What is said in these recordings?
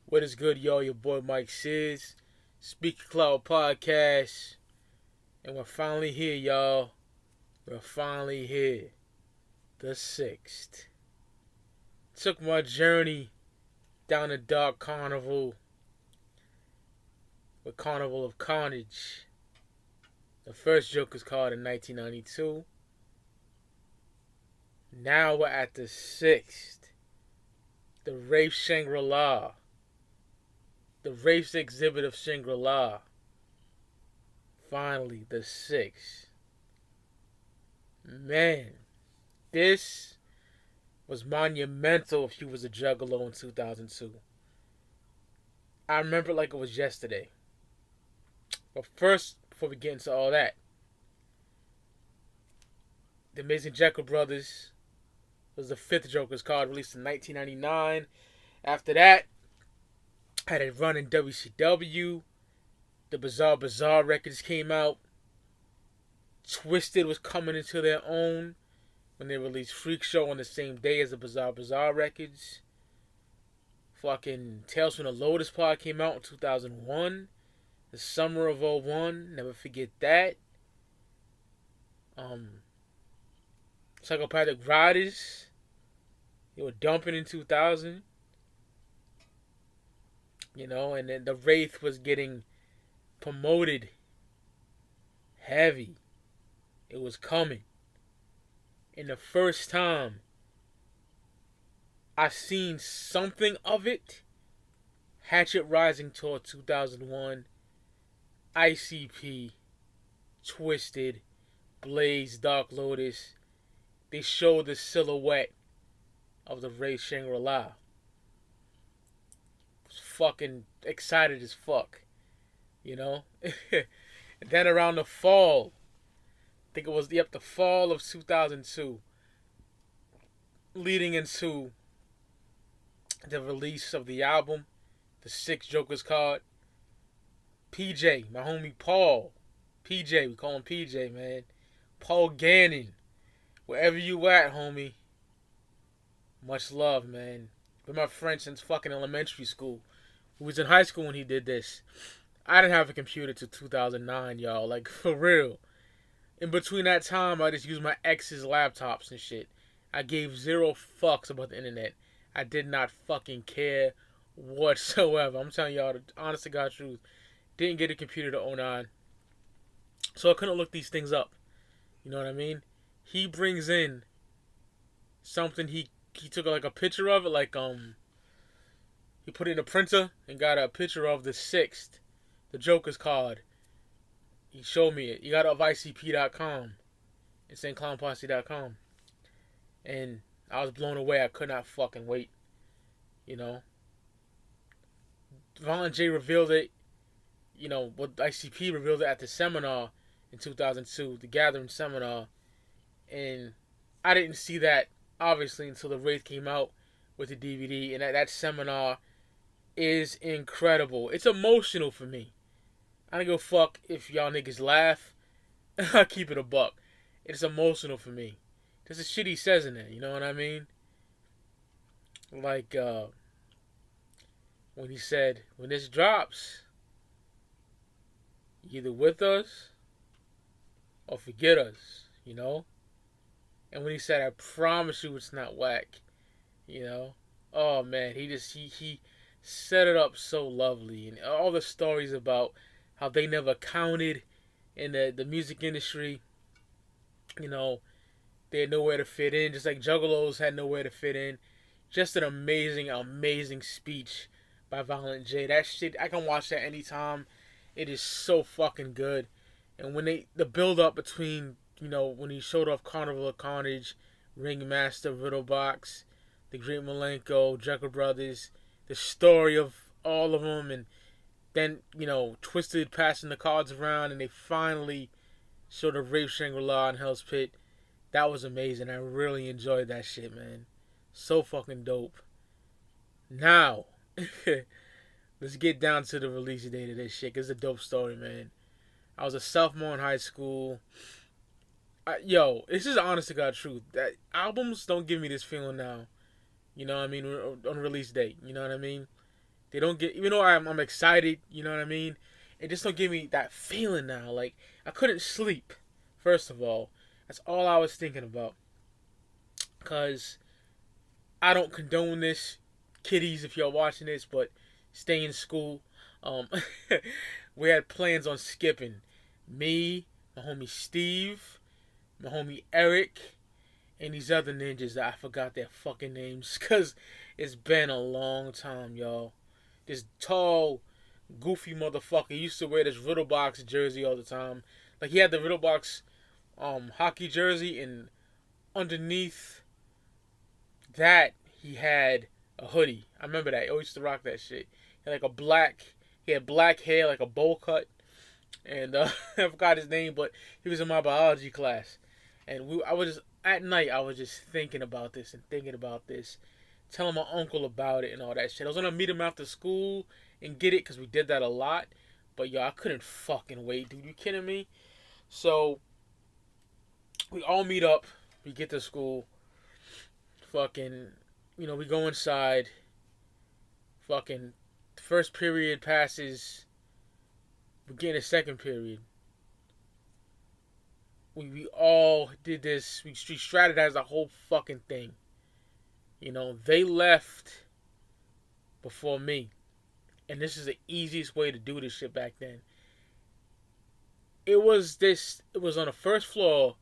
What is good, y'all? Your boy Mike Sears, Speak Cloud Podcast, and we're finally here, y'all. We're finally here. The 6th. Took my journey down the Dark Carnival with Carnival of Carnage. The first Joker's card in 1992. Now we're at the 6th. The Wraith Shangri-La. The Wraith's exhibit of Shangri-La. Finally, the 6th. Man, this was monumental if you was a Juggalo in 2002. I remember it like it was yesterday. But first, before we get into all that, the Amazing Jekyll Brothers was the 5th Joker's card released in 1999. After that, had a run in WCW. The Bizarre records came out. Twisted was coming into their own when they released Freak Show on the same day as the Bizarre records. Fucking Tales from the Lotus Pod came out in 2001. The summer of '01. Never forget that. Psychopathic Riders. They were dumping in 2000. And then the Wraith was getting promoted heavy. It was coming. And the first time I seen something of it, Hatchet Rising Tour 2001, ICP, Twisted, Blaze, Dark Lotus, they showed the silhouette of the Wraith Shangri-La. Was fucking excited as fuck, And then around the fall, I think it was the fall of 2002, leading into the release of the album, the 6th Joker's card. PJ, my homie Paul, PJ, we call him PJ, man. Paul Gannon, wherever you at, homie. Much love, man. Been my friend since fucking elementary school. Who was in high school when he did this. I didn't have a computer till 2009, y'all. Like, for real. In between that time, I just used my ex's laptops and shit. I gave zero fucks about the internet. I did not fucking care whatsoever. I'm telling y'all the honest to God truth. Didn't get a computer to '09. So I couldn't look these things up. You know what I mean? He brings in something, he took like a picture of it, like he put it in a printer and got a picture of the 6th, the Joker's card. He showed me it. He got it off ICP.com. It's InClownPosse.com. And I was blown away. I could not fucking wait. Violent J revealed it. What ICP revealed it at the seminar in 2002, the Gathering seminar. And I didn't see that, obviously, until the Wraith came out with the DVD. And that seminar is incredible. It's emotional for me. I don't give a fuck if y'all niggas laugh. I keep it a buck. It's emotional for me. There's the shit he says in there, you know what I mean? Like, when he said, when this drops, either with us or forget us, And when he said, I promise you it's not whack, Oh, man, he set it up so lovely. And all the stories about how they never counted in the music industry. They had nowhere to fit in, just like Juggalos had nowhere to fit in. Just an amazing, amazing speech by Violent J. That shit, I can watch that anytime. It is so fucking good. And when the build up between, when he showed off Carnival of Carnage, Ringmaster, Riddlebox, the Great Malenko, Jekyll Brothers, the story of all of them, and then, Twisted passing the cards around, and they finally showed a Wraith Shangri-La in Hell's Pit. That was amazing. I really enjoyed that shit, man. So fucking dope. Now, let's get down to the release date of this shit. It's a dope story, man. I was a sophomore in high school. This is honest to God truth. That albums don't give me this feeling now. You know what I mean? On release date. You know what I mean? They don't get, even though I'm excited, you know what I mean? It just don't give me that feeling now. Like, I couldn't sleep, first of all. That's all I was thinking about. Because I don't condone this, kiddies, if y'all watching this, but stay in school. Um, we had plans on skipping. Me, my homie Steve, my homie Eric, and these other ninjas that I forgot their fucking names. Because it's been a long time, y'all. This tall, goofy motherfucker used to wear this Riddlebox jersey all the time. Like, he had the Riddlebox hockey jersey, and underneath that he had a hoodie. I remember that. He always used to rock that shit. He had like a black, he had black hair, like a bowl cut, and I forgot his name, but he was in my biology class, and I was just at night. I was just thinking about this and thinking about this, telling my uncle about it and all that shit. I was gonna meet him after school and get it because we did that a lot, but yo, I couldn't fucking wait, dude. You kidding me? So we all meet up. We get to school. Fucking, we go inside. Fucking, first period passes. We get in the second period. We all did this. We strategized the whole fucking thing. They left before me. And this is the easiest way to do this shit back then. It was on the first floor.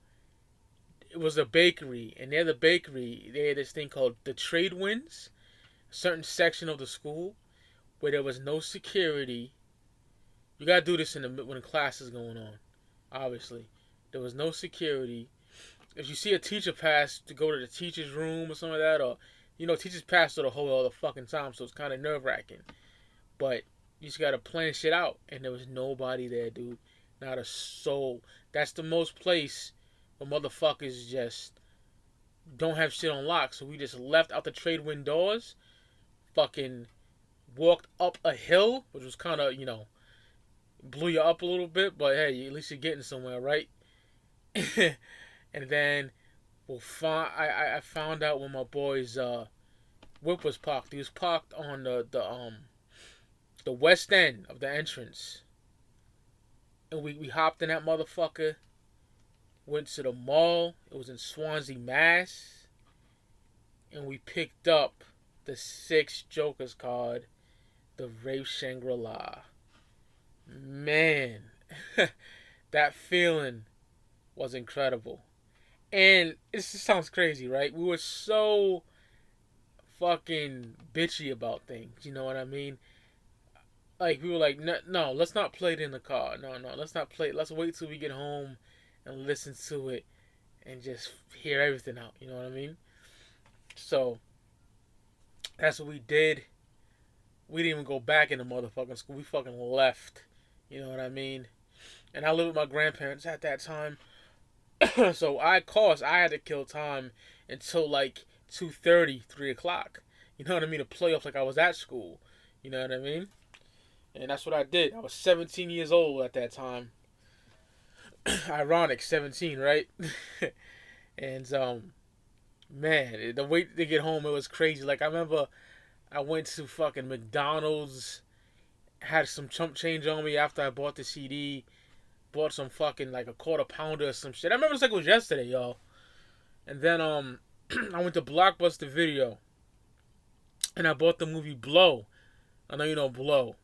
It was a bakery. And near the bakery, they had this thing called the Trade Winds. A certain section of the school where there was no security. You gotta do this when the class is going on. Obviously. There was no security. If you see a teacher pass to go to the teacher's room or something like that, or, teachers pass through the whole all the fucking time, so it's kind of nerve-wracking. But you just gotta plan shit out. And there was nobody there, dude. Not a soul. That's the most place where motherfuckers just don't have shit on lock. So we just left out the trade wind doors, fucking walked up a hill, which was kind of, blew you up a little bit, but hey, at least you're getting somewhere, right? And then I found out when my boy's whip was parked. He was parked on the west end of the entrance. And we hopped in that motherfucker, went to the mall. It was in Swansea, Mass. And we picked up the 6 Jokers card, the Wraith Shangri-La. Man, that feeling was incredible. And it just sounds crazy, right? We were so fucking bitchy about things, you know what I mean? Like, we were like, no, let's not play it in the car. No, let's not play it. Let's wait till we get home and listen to it and just hear everything out, you know what I mean? So, that's what we did. We didn't even go back in the motherfucking school. We fucking left, you know what I mean? And I lived with my grandparents at that time. So, I had to kill time until like 2:30, 3 o'clock. You know what I mean? To play off like I was at school. You know what I mean? And that's what I did. I was 17 years old at that time. Ironic, 17, right? And, man, the wait to get home, it was crazy. Like, I remember I went to fucking McDonald's, had some chump change on me after I bought the CD, bought some fucking, like, a quarter pounder or some shit. I remember it was yesterday, y'all. And then, I went to Blockbuster Video, and I bought the movie Blow. I know you know Blow.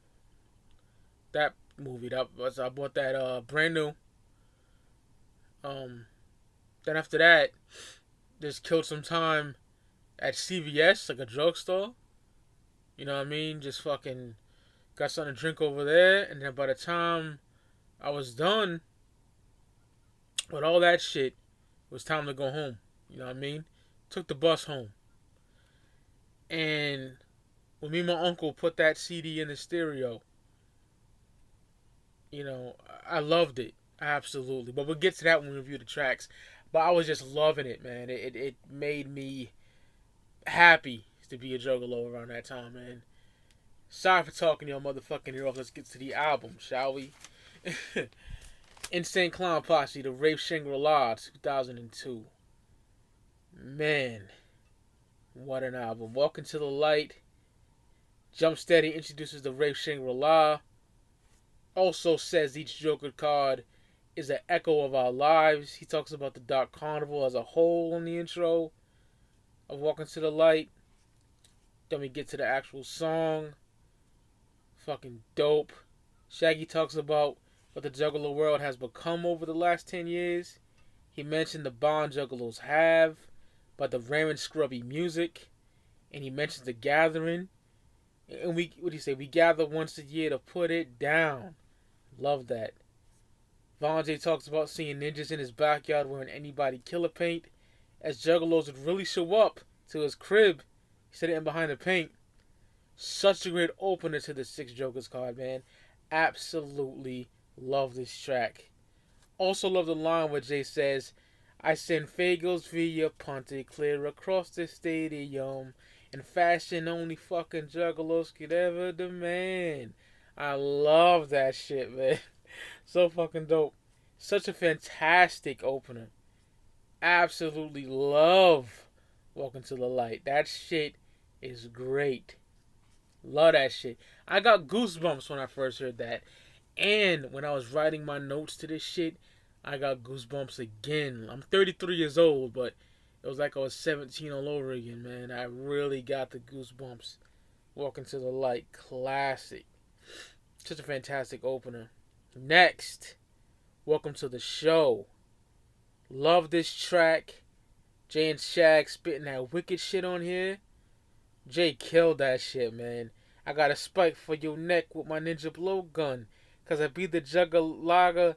That movie, I bought that brand new. Then after that, just killed some time at CVS, like a drugstore. You know what I mean? Just fucking got something to drink over there, and then by the time I was done with all that shit, it was time to go home. You know what I mean? Took the bus home. And when me and my uncle put that CD in the stereo, I loved it. Absolutely. But we'll get to that when we review the tracks. But I was just loving it, man. It made me happy to be a Juggalo around that time, man. Sorry for talking your motherfucking ear off. Let's get to the album, shall we? Insane Clown Posse, The Wraith Shangri-La, 2002. Man, what an album. Walk Into the Light Jumpsteady introduces the Wraith Shangri-La. Also says each Joker card is an echo of our lives. He talks about the Dark Carnival as a whole on the intro of Walking to the Light. Then we get to the actual song. Fucking dope. Shaggy talks about what the Juggalo world has become over the last 10 years. He mentioned the bond Juggalos have, but the ramming scrubby music. And he mentions the gathering. And what do you say? We gather once a year to put it down. Love that. Vonjay talks about seeing ninjas in his backyard wearing anybody killer paint. As Juggalos would really show up to his crib, sitting behind the paint. Such a great opener to the Six Jokers card, man. Absolutely love this track. Also love the line where Jay says, I send Fagos via punted clear across the stadium in fashion only fucking Juggalos could ever demand. I love that shit, man. So fucking dope. Such a fantastic opener. Absolutely love Welcome to the Light. That shit is great. Love that shit. I got goosebumps when I first heard that. And when I was writing my notes to this shit, I got goosebumps again. I'm 33 years old, but it was like I was 17 all over again, man. I really got the goosebumps. Walking to the Light. Classic. Such a fantastic opener. Next, Welcome to the Show. Love this track. Jay and Shag spitting that wicked shit on here. Jay killed that shit, man. I got a spike for your neck with my ninja blowgun. Cause I be the Juggalaga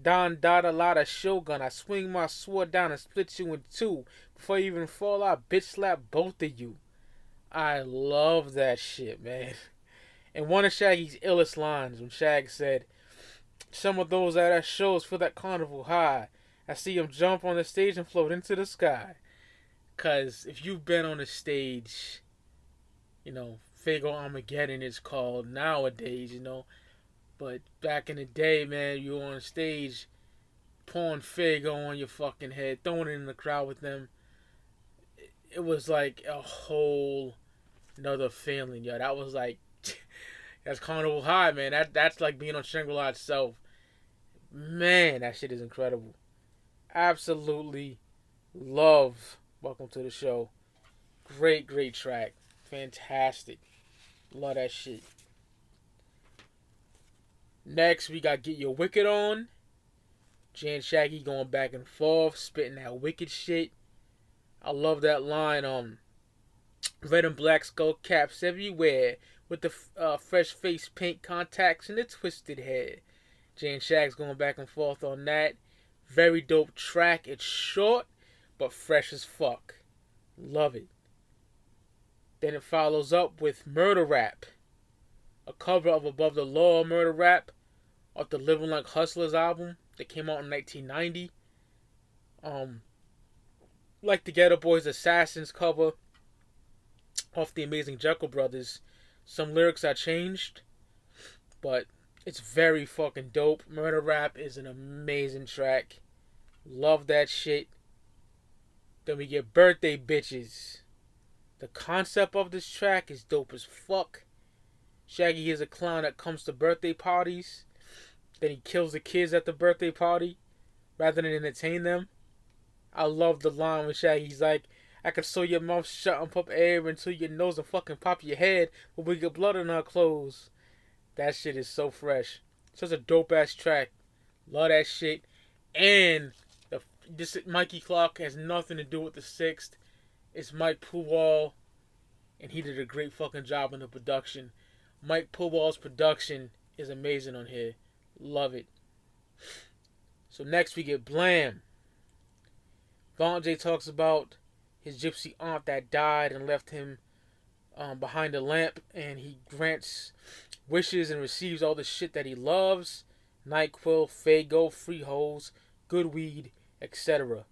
Don Dada Lada Shogun. I swing my sword down and split you in two. Before you even fall out, bitch slap both of you. I love that shit, man. And one of Shaggy's illest lines when Shag said, some of those at our shows feel that carnival high. I see them jump on the stage and float into the sky. Cause if you've been on the stage, you know, Fago Armageddon is called nowadays, you know. But back in the day, man, you were on stage pouring Fago on your fucking head, throwing it in the crowd with them. It was like a whole another feeling, yo. That was like, that's Carnival High, man. That's like being on Shangri-La itself. Man, that shit is incredible. Absolutely love Welcome to the Show. Great, great track. Fantastic. Love that shit. Next, we got Get Your Wicked On. Jay and Shaggy going back and forth, spitting that wicked shit. I love that line. Red and black skull caps everywhere with the fresh face paint contacts and the twisted hair. Jay and Shag's going back and forth on that. Very dope track. It's short, but fresh as fuck. Love it. Then it follows up with Murder Rap. A cover of Above the Law Murder Rap off the Living Like Hustlers album that came out in 1990. Like the Ghetto Boys Assassins cover off the Amazing Jekyll Brothers. Some lyrics are changed, but it's very fucking dope. Murder Rap is an amazing track. Love that shit. Then we get Birthday Bitches. The concept of this track is dope as fuck. Shaggy is a clown that comes to birthday parties. Then he kills the kids at the birthday party rather than entertain them. I love the line when Shaggy's like, I can sew your mouth shut and pump air into your nose and fucking pop your head, but we get blood on our clothes. That shit is so fresh. Such a dope ass track. Love that shit. And this Mikey Clark has nothing to do with the Sixth. It's Mike Puwal, and he did a great fucking job in the production. Mike Puwal's production is amazing on here. Love it. So next we get Blam. Vonjay talks about his gypsy aunt that died and left him behind a lamp, and he grants wishes and receives all the shit that he loves. NyQuil, Faygo, free hoes, good weed, etc.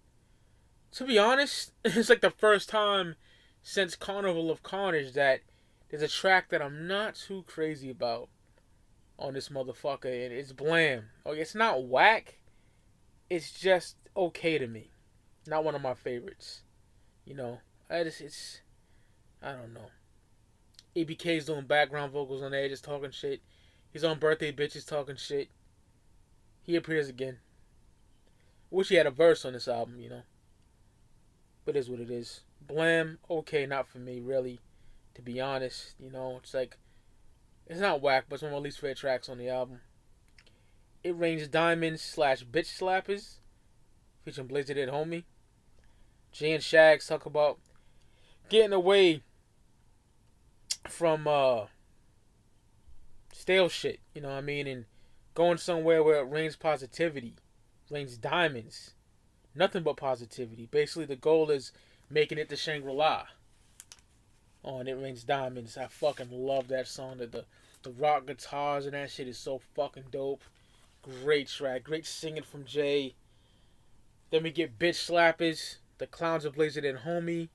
To be honest, it's like the first time since Carnival of Carnage that there's a track that I'm not too crazy about on this motherfucker, and it's Blam. Okay, it's not whack. It's just okay to me. Not one of my favorites. You know, I don't know. ABK's doing background vocals on there, just talking shit. He's on Birthday Bitches talking shit. He appears again. Wish he had a verse on this album, But it is what it is. Blam, okay, not for me, really. To be honest, it's like, it's not whack, but it's one of my least favorite tracks on the album. It Rains Diamonds / Bitch Slappers, featuring Blazer Dead Homie. Jay and Shags talk about getting away from stale shit, you know what I mean, and going somewhere where it rains positivity, rains diamonds, nothing but positivity. Basically, the goal is making it to Shangri-La. On It Rains Diamonds, I fucking love that song. The rock guitars and that shit is so fucking dope. Great track, great singing from Jay. Then we get Bitch Slappers, the Clowns of Blazer and Homie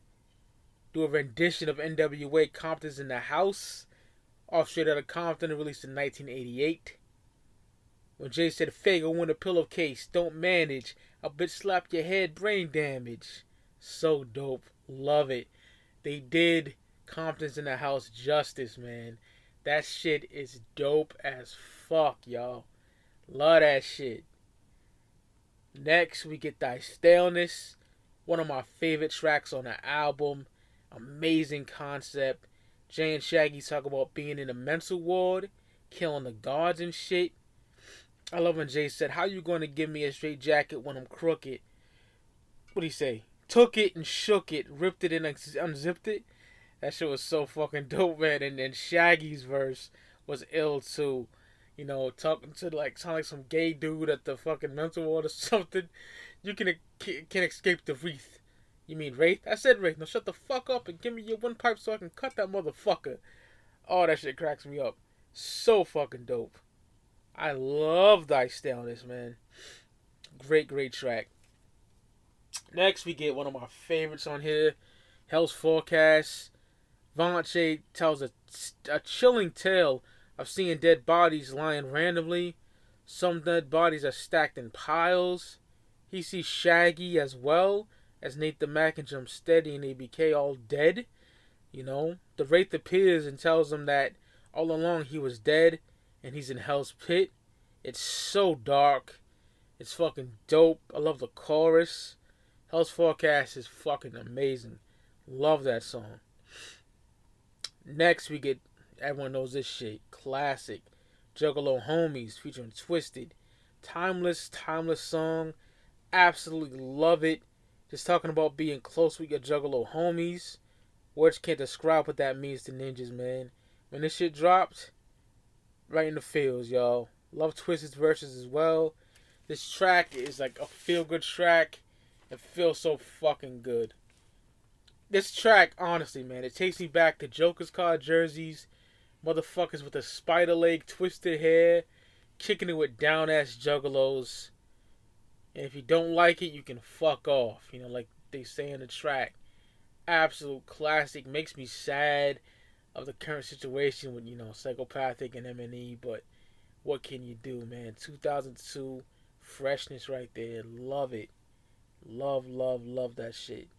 do a rendition of NWA Compton's in the House, off Straight Outta Compton, released in 1988. When Jay said, Fago win a pillowcase, don't manage, I'll bitch slap your head, brain damage. So dope, love it. They did Compton's in the House justice, man. That shit is dope as fuck, y'all. Love that shit. Next, we get Thy Staleness, one of my favorite tracks on the album. Amazing concept. Jay and Shaggy talk about being in a mental ward, killing the guards and shit. I love when Jay said, how you going to give me a straight jacket when I'm crooked? What'd he say? Took it and shook it, ripped it and unzipped it. That shit was so fucking dope, man. And then Shaggy's verse was ill too. Talking to sound like some gay dude at the fucking mental ward or something. You can escape the wreath. You mean Wraith? I said Wraith. Now shut the fuck up and give me your windpipe so I can cut that motherfucker. Oh, that shit cracks me up. So fucking dope. I love Thy Staleness, man. Great, great track. Next, we get one of my favorites on here, Hell's Forecast. Vonche tells a chilling tale of seeing dead bodies lying randomly. Some dead bodies are stacked in piles. He sees Shaggy as well as Nate the Mac and Jump Steady and ABK all dead. The Wraith appears and tells them that all along he was dead and he's in Hell's Pit. It's so dark. It's fucking dope. I love the chorus. Hell's Forecast is fucking amazing. Love that song. Next we get, everyone knows this shit, classic Juggalo Homies featuring Twisted. Timeless song. Absolutely love it. Just talking about being close with your Juggalo homies. Words can't describe what that means to ninjas, man. When this shit dropped, right in the feels, y'all. Love Twisted's verses as well. This track is like a feel-good track. It feels so fucking good. This track, honestly, man, it takes me back to Joker's card jerseys, motherfuckers with a spider leg, twisted hair, kicking it with down-ass juggalos. And if you don't like it, you can fuck off. Like they say in the track. Absolute classic. Makes me sad of the current situation with, Psychopathic and M&E. But what can you do, man? 2002. Freshness right there. Love it. Love that shit.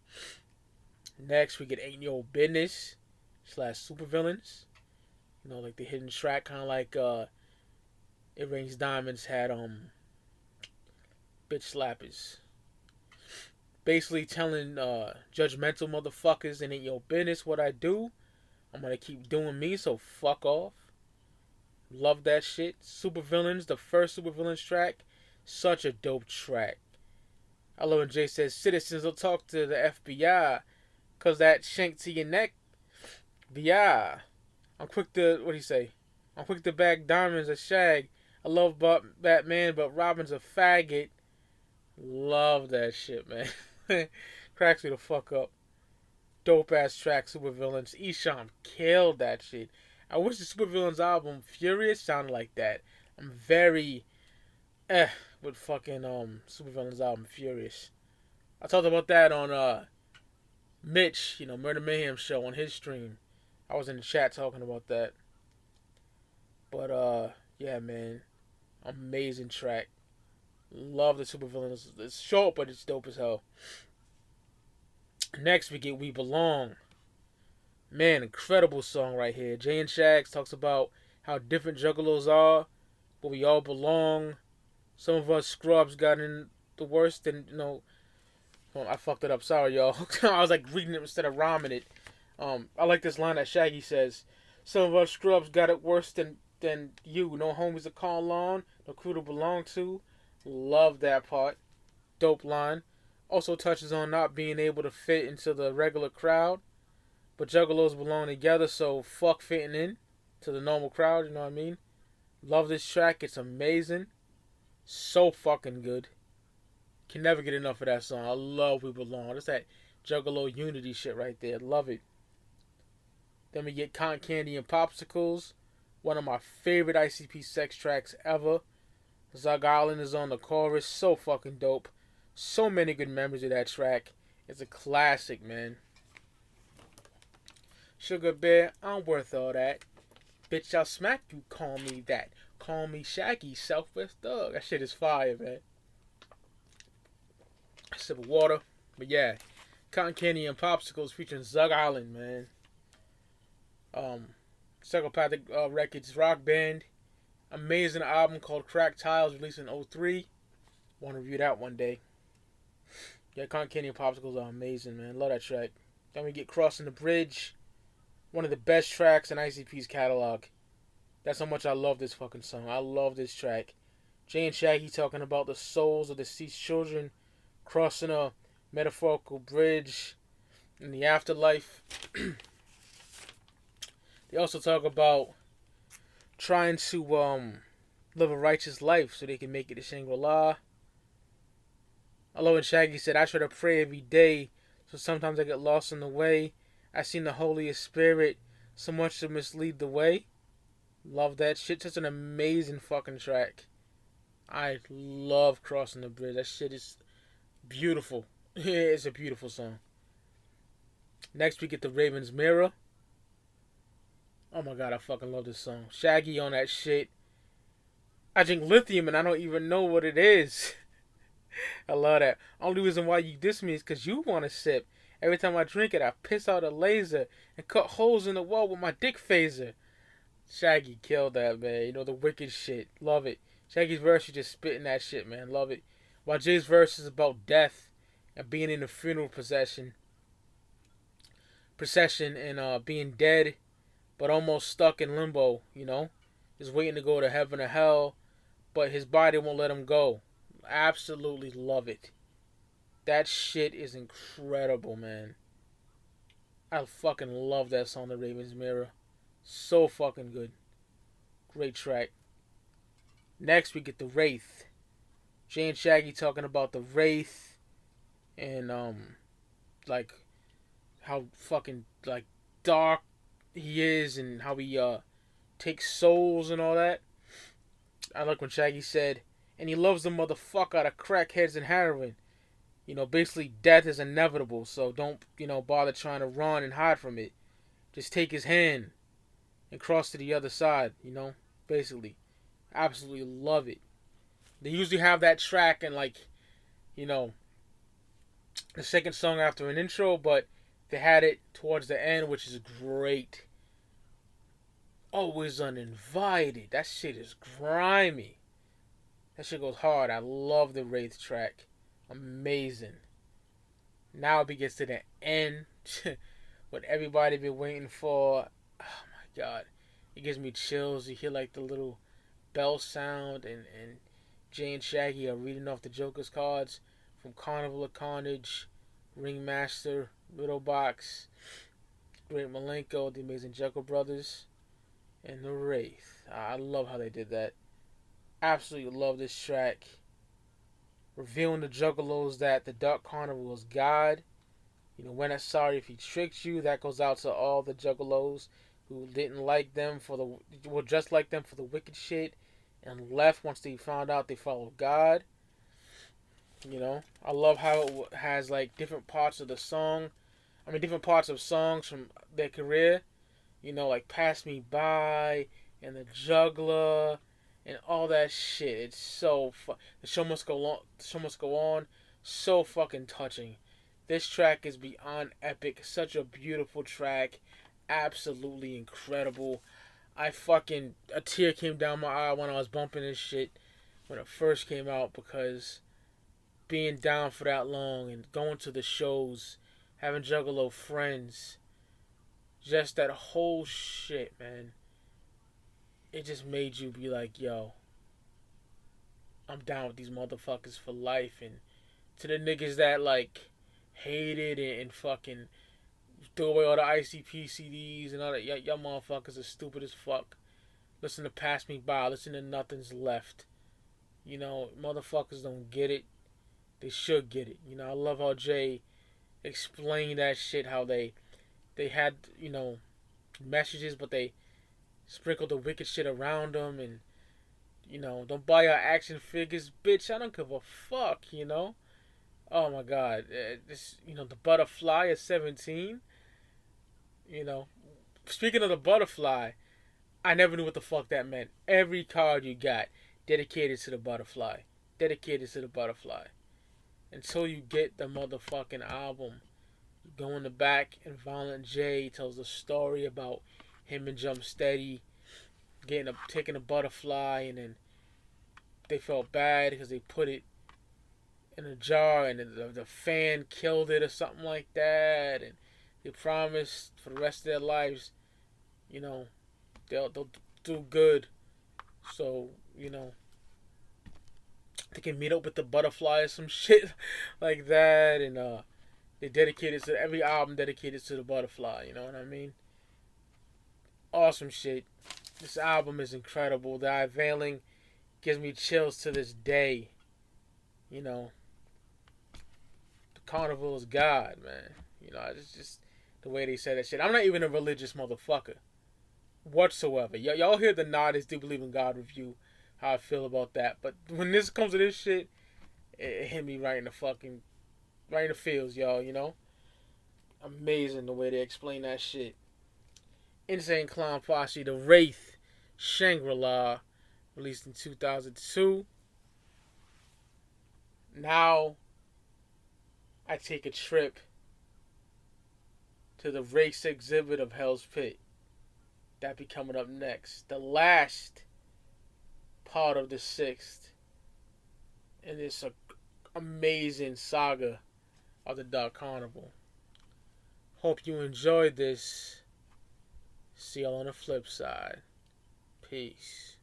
Next, we get Ain't Your Business / Supervillains. Like the hidden track. Kind of like It Rains Diamonds had Bitch Slappers. Basically telling judgmental motherfuckers it ain't your business what I do. I'm gonna keep doing me, so fuck off. Love that shit. Supervillains, the first Supervillains track, such a dope track. I love when Jay says citizens will talk to the FBI cause that shank to your neck. Yeah. I'm quick to bag diamonds a shag. I love Batman, but Robin's a faggot. Love that shit, man. Cracks me the fuck up. Dope ass track, Supervillains. Esham killed that shit. I wish the Supervillains album Furious sounded like that. I'm very with fucking Supervillains album Furious. I talked about that on Mitch, Murder Mayhem show on his stream. I was in the chat talking about that. But yeah, man. Amazing track. Love the Supervillains. It's short, but it's dope as hell. Next, we get We Belong. Man, incredible song right here. Jay and Shags talks about how different juggalos are, but we all belong. Some of us scrubs got in the worst, and I fucked it up. Sorry, y'all. I was like reading it instead of rhyming it. I like this line that Shaggy says. Some of us scrubs got it worse than you. No homies to call on, no crew to belong to. Love that part. Dope line. Also touches on not being able to fit into the regular crowd, but juggalos belong together, so fuck fitting in to the normal crowd. You know what I mean? Love this track. It's amazing. So fucking good. Can never get enough of that song. I love We Belong. That's that Juggalo unity shit right there. Love it. Then we get Cotton Candy and Popsicles. One of my favorite ICP sex tracks ever. Zug Island is on the chorus. So fucking dope. So many good memories of that track. It's a classic, man. Sugar Bear, I'm worth all that. Bitch, I'll smack you, call me that. Call me Shaggy, Southwest Thug. That shit is fire, man. Sip of water. But yeah, Cotton Candy and Popsicles featuring Zug Island, man. Psychopathic Records rock band. Amazing album called Crack Tiles, released in '03. Want to review that one day. Yeah, Cotton Candy and Popsicles are amazing, man. Love that track. Then we get Crossing the Bridge. One of the best tracks in ICP's catalog. That's how much I love this fucking song. I love this track. Jay and Shaggy talking about the souls of deceased children crossing a metaphorical bridge in the afterlife. They also talk about trying to live a righteous life so they can make it to Shangri-La. I love when Shaggy said, I try to pray every day, so sometimes I get lost in the way. I seen the Holy Spirit so much to mislead the way. Love that shit. Such an amazing fucking track. I love Crossing the Bridge. That shit is beautiful. It's a beautiful song. Next we get The Raven's Mirror. Oh my god, I fucking love this song. Shaggy on that shit. I drink lithium and I don't even know what it is. I love that. Only reason why you diss me is because you want to sip. Every time I drink it, I piss out a laser and cut holes in the wall with my dick phaser. Shaggy killed that, man. You know, the wicked shit. Love it. Shaggy's verse is just spitting that shit, man. Love it. While Jay's verse is about death and being in the funeral procession and being dead, but almost stuck in limbo, you know? Just waiting to go to heaven or hell, but his body won't let him go. Absolutely love it. That shit is incredible, man. I fucking love that song, The Raven's Mirror. So fucking good. Great track. Next, we get The Wraith. Jay and Shaggy talking about The Wraith and, like, how fucking, like, dark he is and how he, takes souls and all that. I like when Shaggy said, and he loves the motherfucker out of crackheads and heroin. You know, basically death is inevitable, so don't, bother trying to run and hide from it. Just take his hand and cross to the other side, basically. Absolutely love it. They usually have that track and, like, the second song after an intro, but they had it towards the end, which is great. Always Uninvited. That shit is grimy. That shit goes hard. I love the Wraith track. Amazing. Now it gets to the end. What everybody been waiting for. Oh my god. It gives me chills. You hear like the little bell sound and Jay and Shaggy are reading off the Joker's cards from Carnival of Carnage, Ringmaster, Riddlebox, Great Malenko, the Amazing Juggalo Brothers, and the Wraith. I love how they did that. Absolutely love this track. Revealing the Juggalos that the Dark Carnival is God. We're not sorry if he tricked you. That goes out to all the Juggalos who didn't like them were just like them for the wicked shit and left once they found out they followed God. I love how it has like different parts of the song. Different parts of songs from their career. Like Pass Me By and the Juggler and all that shit. It's so The Show Must Go On. The Show Must Go On. So fucking touching. This track is beyond epic. Such a beautiful track. absolutely incredible. A tear came down my eye when I was bumping this shit when it first came out, because being down for that long and going to the shows, having Juggalo friends, just that whole shit, man. It just made you be like, yo, I'm down with these motherfuckers for life. And to the niggas that like hated it and fucking threw away all the ICP CDs and all that, y'all motherfuckers are stupid as fuck. Listen to Pass Me By, listen to Nothing's Left. You know, motherfuckers don't get it. They should get it. You know, I love how Jay explained that shit, how they had, you know, messages, but they sprinkled the wicked shit around them, and, you know, don't buy our action figures, bitch. I don't give a fuck, you know. Oh my god, this, you know, the butterfly at 17. You know, speaking of the butterfly, I never knew what the fuck that meant. Every card you got dedicated to the butterfly, dedicated to the butterfly. Until you get the motherfucking album, you go in the back, and Violent J tells a story about him and Jump Steady taking a butterfly, and then they felt bad because they put it in a jar, and the fan killed it or something like that, and they promised for the rest of their lives, you know, they'll do good, so, you know, they can meet up with the butterfly or some shit like that, and they dedicated to every album dedicated to the butterfly. You know what I mean? Awesome shit. This album is incredible. The Unveiling gives me chills to this day. You know, the Carnival is God, man. You know, it's just the way they say that shit. I'm not even a religious motherfucker whatsoever. Y'all hear the Nod is Do Believe in God review, how I feel about that. But when this comes to this shit, it hit me right in the feels, y'all, you know? Amazing the way they explain that shit. Insane Clown Posse, The Wraith Shangri-La, released in 2002. Now, I take a trip to the race exhibit of Hell's Pit. That be coming up next. The last part of the sixth in this amazing saga of the Dark Carnival. Hope you enjoyed this. See y'all on the flip side. Peace.